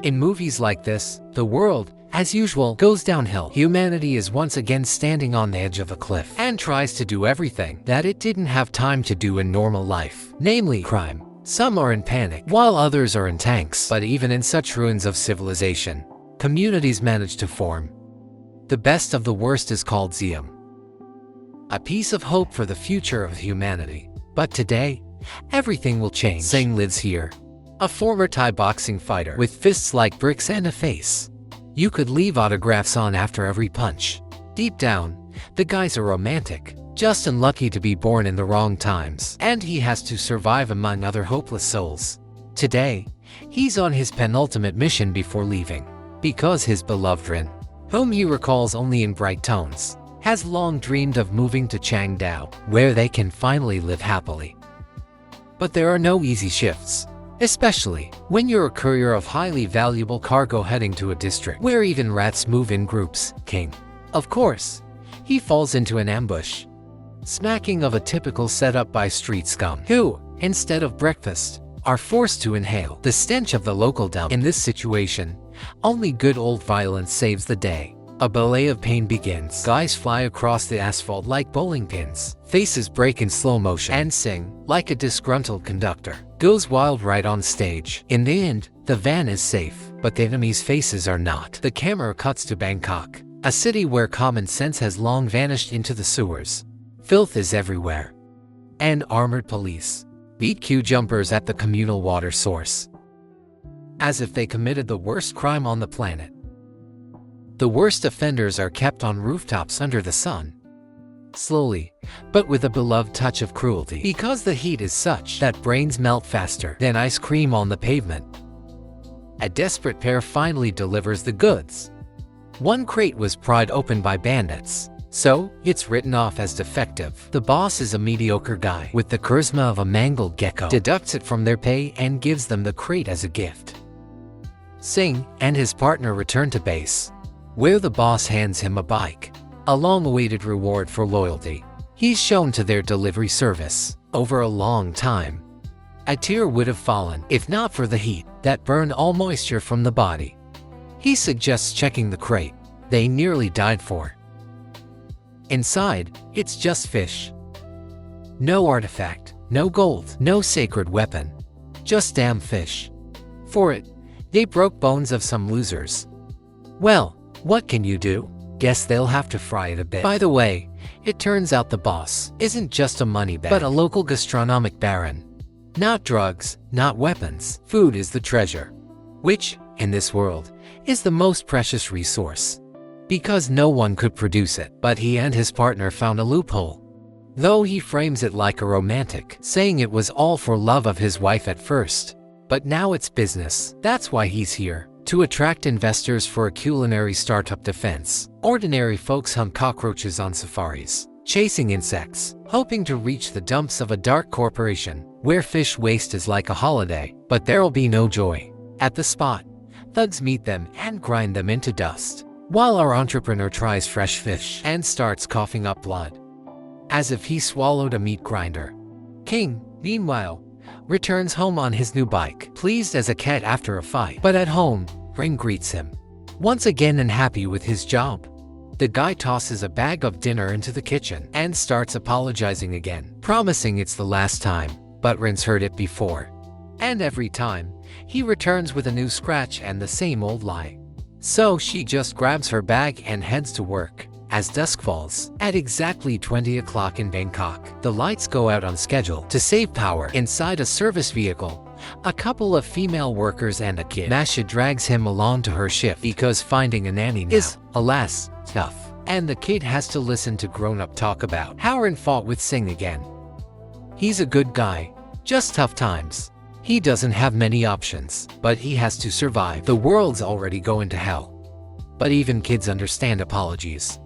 In movies like this, the world, as usual, goes downhill. Humanity is once again standing on the edge of a cliff and tries to do everything that it didn't have time to do in normal life, namely crime. Some are in panic, while others are in tanks. But even in such ruins of civilization, communities manage to form. The best of the worst is called Ziam, a piece of hope for the future of humanity. But today, everything will change. Singh lives here, a former Thai boxing fighter with fists like bricks and a face you could leave autographs on after every punch. Deep down, the guy's a romantic, just unlucky to be born in the wrong times, and he has to survive among other hopeless souls. Today, he's on his penultimate mission before leaving, because his beloved Rin, whom he recalls only in bright tones, has long dreamed of moving to Changdao, where they can finally live happily. But there are no easy shifts, especially when you're a courier of highly valuable cargo heading to a district where even rats move in groups. King, of course, he falls into an ambush, smacking of a typical setup by street scum, who, instead of breakfast, are forced to inhale the stench of the local dump. In this situation, only good old violence saves the day. A ballet of pain begins. Guys fly across the asphalt like bowling pins. Faces break in slow motion. And Singh, like a disgruntled conductor, goes wild right on stage. In the end, the van is safe, but the enemy's faces are not. The camera cuts to Bangkok, a city where common sense has long vanished into the sewers. Filth is everywhere, and armored police beat queue jumpers at the communal water source, as if they committed the worst crime on the planet. The worst offenders are kept on rooftops under the sun, slowly, but with a beloved touch of cruelty, because the heat is such that brains melt faster than ice cream on the pavement. A desperate pair finally delivers the goods. One crate was pried open by bandits, so it's written off as defective. The boss is a mediocre guy with the charisma of a mangled gecko, deducts it from their pay and gives them the crate as a gift. Singh and his partner return to base, where the boss hands him a bike, a long-awaited reward for loyalty. He's shown to their delivery service over a long time. A tear would have fallen if not for the heat that burned all moisture from the body. He suggests checking the crate they nearly died for. Inside, it's just fish. No artifact, no gold, no sacred weapon. Just damn fish. For it, they broke bones of some losers. Well, what can you do? Guess they'll have to fry it a bit. By the way, it turns out the boss isn't just a money bag, but a local gastronomic baron. Not drugs, not weapons. Food is the treasure, which, in this world, is the most precious resource, because no one could produce it. But he and his partner found a loophole, though he frames it like a romantic, saying it was all for love of his wife at first. But now it's business. That's why he's here, to attract investors for a culinary startup defense. Ordinary folks hunt cockroaches on safaris, chasing insects, hoping to reach the dumps of a dark corporation, where fish waste is like a holiday. But there'll be no joy. At the spot, thugs meet them and grind them into dust, while our entrepreneur tries fresh fish and starts coughing up blood, as if he swallowed a meat grinder. King, meanwhile, returns home on his new bike, pleased as a cat after a fight. But at home, Ring greets him, once again unhappy with his job. The guy tosses a bag of dinner into the kitchen and starts apologizing again, promising it's the last time. But Rin's heard it before, and every time, he returns with a new scratch and the same old lie. So she just grabs her bag and heads to work. As dusk falls, at exactly 20 o'clock in Bangkok, the lights go out on schedule to save power. Inside a service vehicle, a couple of female workers and a kid. Masha drags him along to her shift because finding a nanny now is, alas, tough. And the kid has to listen to grown-up talk about how Rin fought with Singh again. He's a good guy, just tough times. He doesn't have many options, but he has to survive. The world's already going to hell. But even kids understand apologies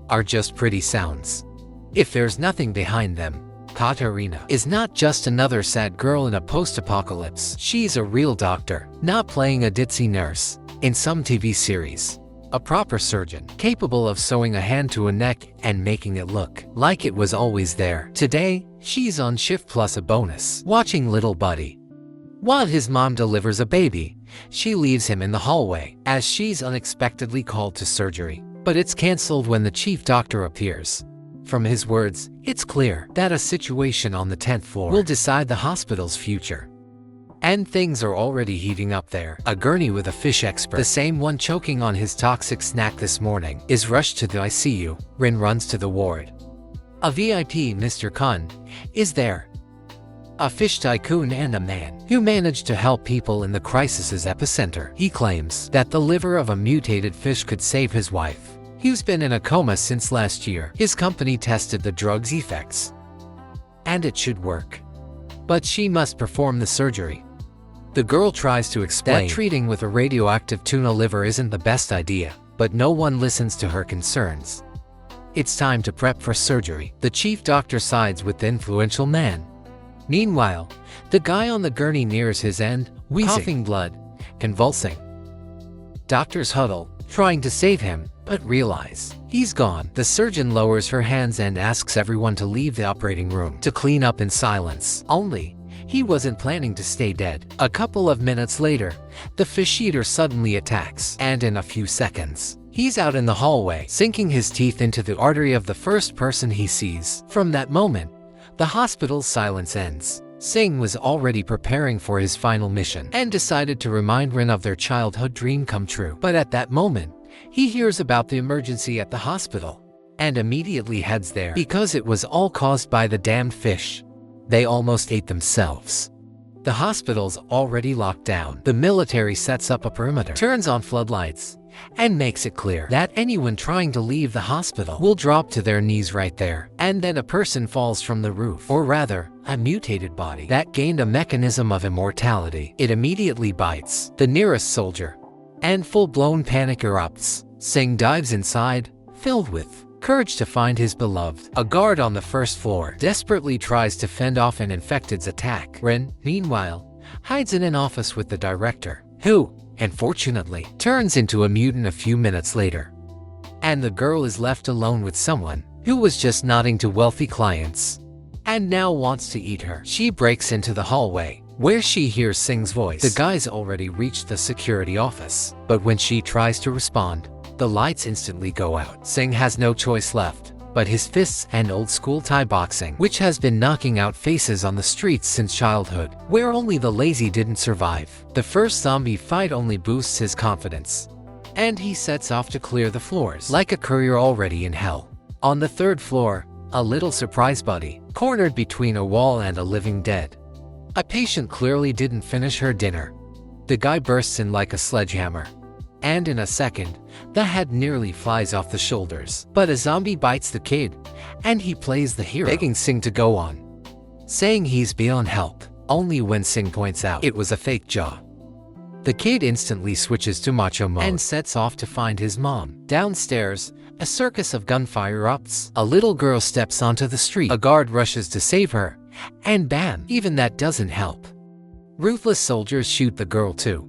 are just pretty sounds if there's nothing behind them. Katarina is not just another sad girl in a post-apocalypse. She's a real doctor, not playing a ditzy nurse in some TV series. A proper surgeon, capable of sewing a hand to a neck and making it look like it was always there. Today, she's on shift plus a bonus, watching little buddy while his mom delivers a baby she leaves him in the hallway as she's unexpectedly called to surgery. But it's cancelled when the chief doctor appears. From his words, it's clear that a situation on the 10th floor will decide the hospital's future. And things are already heating up there. A gurney with a fish expert, the same one choking on his toxic snack this morning, is rushed to the ICU. Rin runs to the ward. A VIP, Mr. Kun, is there. A fish tycoon and a man who managed to help people in the crisis's epicenter. He claims that the liver of a mutated fish could save his wife. He's been in a coma since last year. His company tested the drug's effects, and it should work. But she must perform the surgery. The girl tries to explain that treating with a radioactive tuna liver isn't the best idea, but no one listens to her concerns. It's time to prep for surgery. The chief doctor sides with the influential man. Meanwhile, the guy on the gurney nears his end, wheezing, coughing blood, convulsing. Doctors huddle, trying to save him, but realize he's gone. The surgeon lowers her hands and asks everyone to leave the operating room to clean up in silence. Only, he wasn't planning to stay dead. A couple of minutes later, the fish eater suddenly attacks, and in a few seconds, he's out in the hallway, sinking his teeth into the artery of the first person he sees. From that moment, the hospital's silence ends. Singh was already preparing for his final mission and decided to remind Rin of their childhood dream come true. But at that moment, he hears about the emergency at the hospital and immediately heads there because it was all caused by the damned fish. They almost ate themselves. The hospital's already locked down. The military sets up a perimeter, turns on floodlights, and makes it clear that anyone trying to leave the hospital will drop to their knees right there. And then a person falls from the roof, or rather, a mutated body that gained a mechanism of immortality. It immediately bites the nearest soldier, and full-blown panic erupts. Singh dives inside, filled with courage to find his beloved. A guard on the first floor desperately tries to fend off an infected's attack. Rin, meanwhile, hides in an office with the director, who, unfortunately, turns into a mutant a few minutes later. And the girl is left alone with someone who was just nodding to wealthy clients and now wants to eat her. She breaks into the hallway, where she hears Singh's voice. The guy's already reached the security office, but when she tries to respond, the lights instantly go out. Singh has no choice left but his fists and old-school Thai boxing, which has been knocking out faces on the streets since childhood, where only the lazy didn't survive. The first zombie fight only boosts his confidence, and he sets off to clear the floors like a courier already in hell. On the 3rd floor, a little surprise buddy, cornered between a wall and a living dead. A patient clearly didn't finish her dinner. The guy bursts in like a sledgehammer, and in a second, the head nearly flies off the shoulders. But a zombie bites the kid, and he plays the hero, begging Singh to go on, saying he's beyond help, only when Singh points out it was a fake jaw. The kid instantly switches to macho mode and sets off to find his mom. Downstairs, a circus of gunfire erupts. A little girl steps onto the street. A guard rushes to save her, and bam, even that doesn't help. Ruthless soldiers shoot the girl too.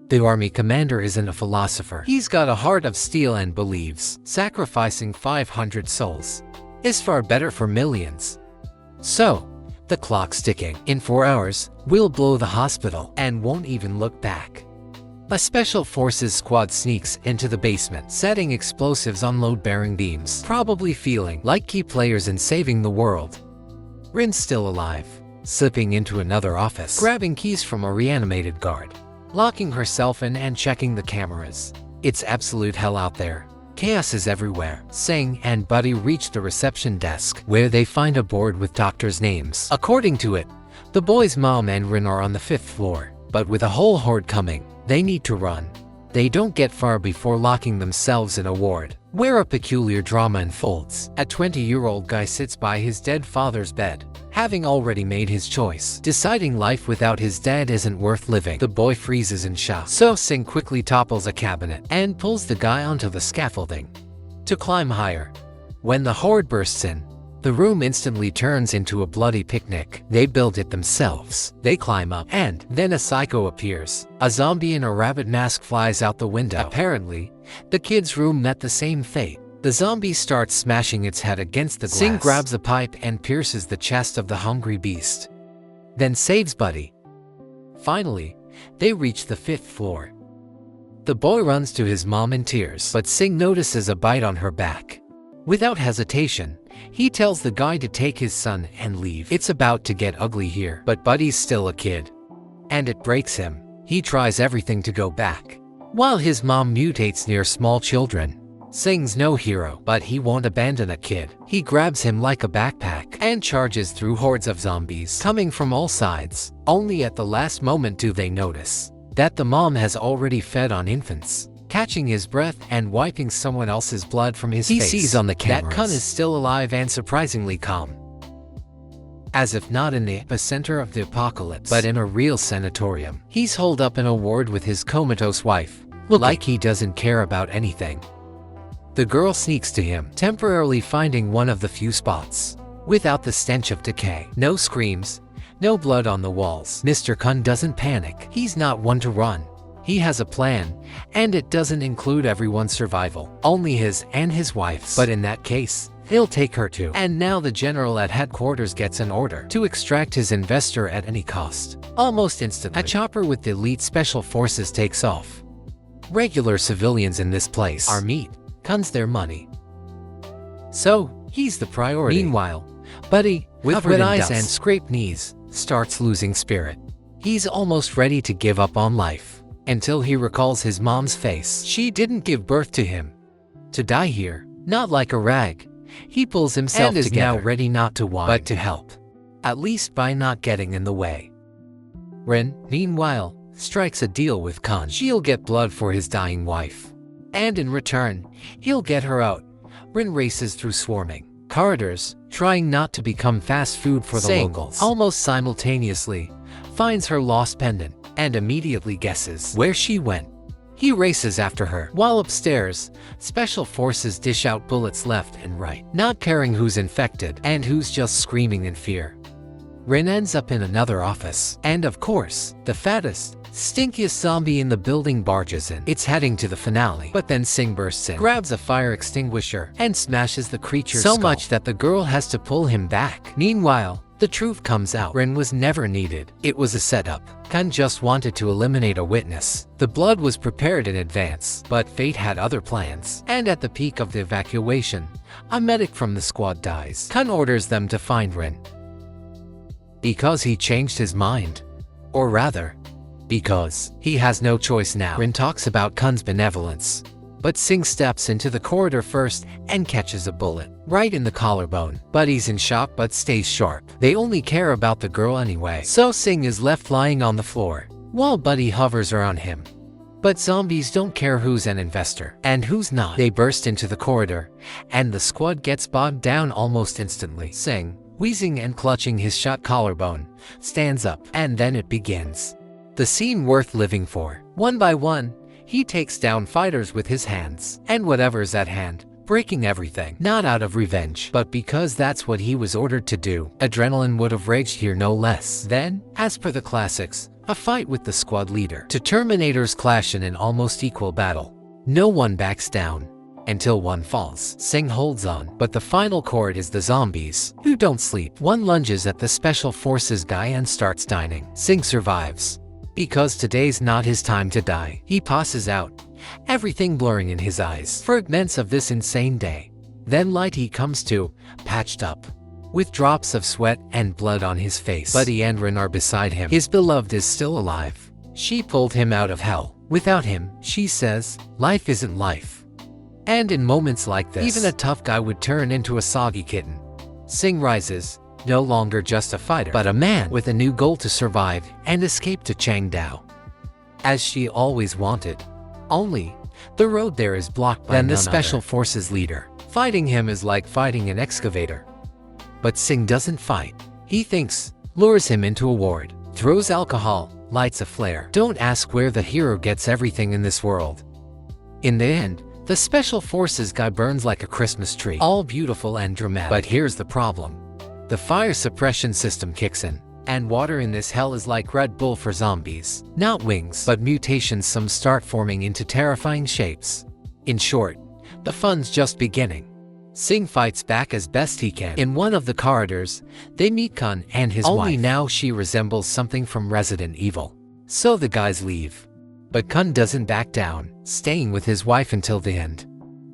The army commander isn't a philosopher. He's got a heart of steel and believes sacrificing 500 souls is far better for millions. So, the clock's ticking. In 4 hours, we'll blow the hospital and won't even look back. A special forces squad sneaks into the basement, setting explosives on load-bearing beams, probably feeling like key players in saving the world. Rin's still alive, slipping into another office, grabbing keys from a reanimated guard, locking herself in and checking the cameras. It's absolute hell out there. Chaos is everywhere. Singh and Buddy reach the reception desk, where they find a board with doctors' names. According to it, the boy's mom and Rin are on the 5th floor, but with a whole horde coming, they need to run. They don't get far before locking themselves in a ward, where a peculiar drama unfolds. A 20-year-old guy sits by his dead father's bed, having already made his choice, deciding life without his dad isn't worth living. The boy freezes in shock, so Singh quickly topples a cabinet and pulls the guy onto the scaffolding to climb higher. When the horde bursts in, the room instantly turns into a bloody picnic. They built it themselves. They climb up, and then a psycho appears. A zombie in a rabbit mask flies out the window. Apparently, the kid's room met the same fate. The zombie starts smashing its head against the glass. Singh grabs a pipe and pierces the chest of the hungry beast, then saves Buddy. Finally, They reach the 5th floor. The boy runs to his mom in tears, but Sing notices a bite on her back. Without hesitation, he tells the guy to take his son and leave. It's about to get ugly here, but Buddy's still a kid. And it breaks him. He tries everything to go back. While his mom mutates near small children. Sing's no hero, but he won't abandon a kid. He grabs him like a backpack and charges through hordes of zombies coming from all sides. Only at the last moment do they notice that the mom has already fed on infants, catching his breath and wiping someone else's blood from his face. He sees on the cameras that Kun is still alive and surprisingly calm. As if not in the epicenter of the apocalypse, but in a real sanatorium. He's holed up in a ward with his comatose wife, like he doesn't care about anything. The girl sneaks to him, temporarily finding one of the few spots without the stench of decay. No screams, no blood on the walls. Mr. Kun doesn't panic. He's not one to run. He has a plan, and it doesn't include everyone's survival, only his and his wife's. But in that case, he'll take her too. And now the general at headquarters gets an order to extract his investor at any cost. Almost instantly, a chopper with the elite special forces takes off. Regular civilians in this place are meat. Kun's their money. So, he's the priority. Meanwhile, Buddy, with red eyes and scraped knees, starts losing spirit. He's almost ready to give up on life, until he recalls his mom's face. She didn't give birth to him to die here, not like a rag. He pulls himself together, and is now ready not to whine, but to help, at least by not getting in the way. Rin, meanwhile, strikes a deal with Kun. She'll get blood for his dying wife, and in return, he'll get her out. Rin races through swarming corridors, trying not to become fast food for the locals. Almost simultaneously, finds her lost pendant, and immediately guesses where she went. He races after her. While upstairs, special forces dish out bullets left and right, not caring who's infected and who's just screaming in fear. Rin ends up in another office, and of course, the fattest, stinkiest zombie in the building barges in. It's heading to the finale, but then Sing bursts in, grabs a fire extinguisher, and smashes the creature's skull so much that the girl has to pull him back. Meanwhile, the truth comes out. Rin was never needed. It was a setup. Kun just wanted to eliminate a witness. The blood was prepared in advance, but fate had other plans. And at the peak of the evacuation, a medic from the squad dies. Kun orders them to find Rin, because he changed his mind. Or rather, because he has no choice now. Rin talks about Kun's benevolence, but Sing steps into the corridor first and catches a bullet right in the collarbone. Buddy's in shock but stays sharp. They only care about the girl anyway, so Sing is left lying on the floor while Buddy hovers around him. But zombies don't care who's an investor and who's not. They burst into the corridor, and the squad gets bogged down almost instantly. Sing, wheezing and clutching his shot collarbone, stands up, and then it begins. The scene worth living for. One by one, he takes down fighters with his hands, and whatever's at hand, breaking everything. Not out of revenge, but because that's what he was ordered to do. Adrenaline would have raged here no less. Then, as per the classics, a fight with the squad leader. Two Terminators clash in an almost equal battle. No one backs down until one falls. Sing holds on, but the final chord is the zombies, who don't sleep. One lunges at the special forces guy and starts dining. Sing survives, because today's not his time to die. He passes out, everything blurring in his eyes. Fragments of this insane day. Then light he comes to, patched up, with drops of sweat and blood on his face. Buddy and Rin are beside him. His beloved is still alive. She pulled him out of hell. Without him, she says, life isn't life. And in moments like this, even a tough guy would turn into a soggy kitten. Sing rises, no longer just a fighter, but a man with a new goal to survive and escape to Changdao, as she always wanted. Only, the road there is blocked by the special forces leader. Fighting him is like fighting an excavator. But Sing doesn't fight. He thinks, lures him into a ward, throws alcohol, lights a flare. Don't ask where the hero gets everything in this world. In the end, the special forces guy burns like a Christmas tree, all beautiful and dramatic. But here's the problem. The fire suppression system kicks in, and water in this hell is like Red Bull for zombies. Not wings, but mutations. Some start forming into terrifying shapes. In short, the fun's just beginning. Sing fights back as best he can. In one of the corridors, they meet Kun and his wife. Only now she resembles something from Resident Evil. So the guys leave. But Kun doesn't back down, staying with his wife until the end.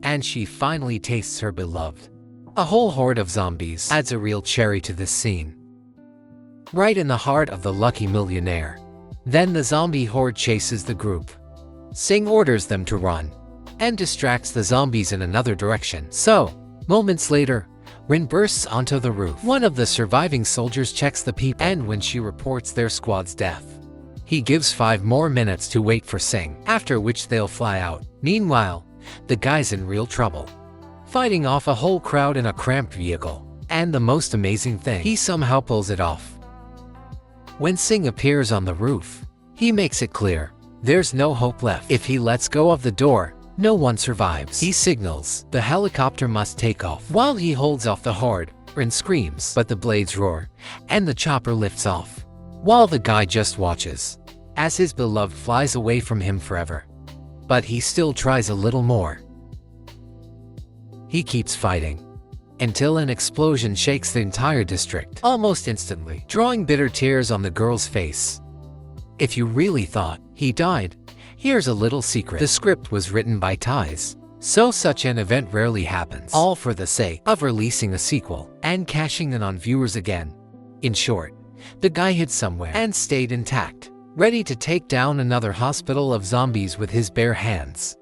And she finally tastes her beloved. A whole horde of zombies adds a real cherry to this scene. Right in the heart of the lucky millionaire. Then the zombie horde chases the group. Sing orders them to run, and distracts the zombies in another direction. So, moments later, Rin bursts onto the roof. One of the surviving soldiers checks the people, and when she reports their squad's death, he gives 5 more minutes to wait for Sing, after which they'll fly out. Meanwhile, the guy's in real trouble, fighting off a whole crowd in a cramped vehicle. And the most amazing thing, he somehow pulls it off. When Sing appears on the roof, he makes it clear there's no hope left. If he lets go of the door, no one survives. He signals the helicopter must take off. While he holds off the horde, Rin screams, but the blades roar, and the chopper lifts off, while the guy just watches as his beloved flies away from him forever. But he still tries a little more. He keeps fighting until an explosion shakes the entire district almost instantly, drawing bitter tears on the girl's face. If you really thought he died, here's a little secret. The script was written by Thais, so such an event rarely happens, all for the sake of releasing a sequel and cashing in on viewers again. In short, the guy hid somewhere and stayed intact, ready to take down another hospital of zombies with his bare hands.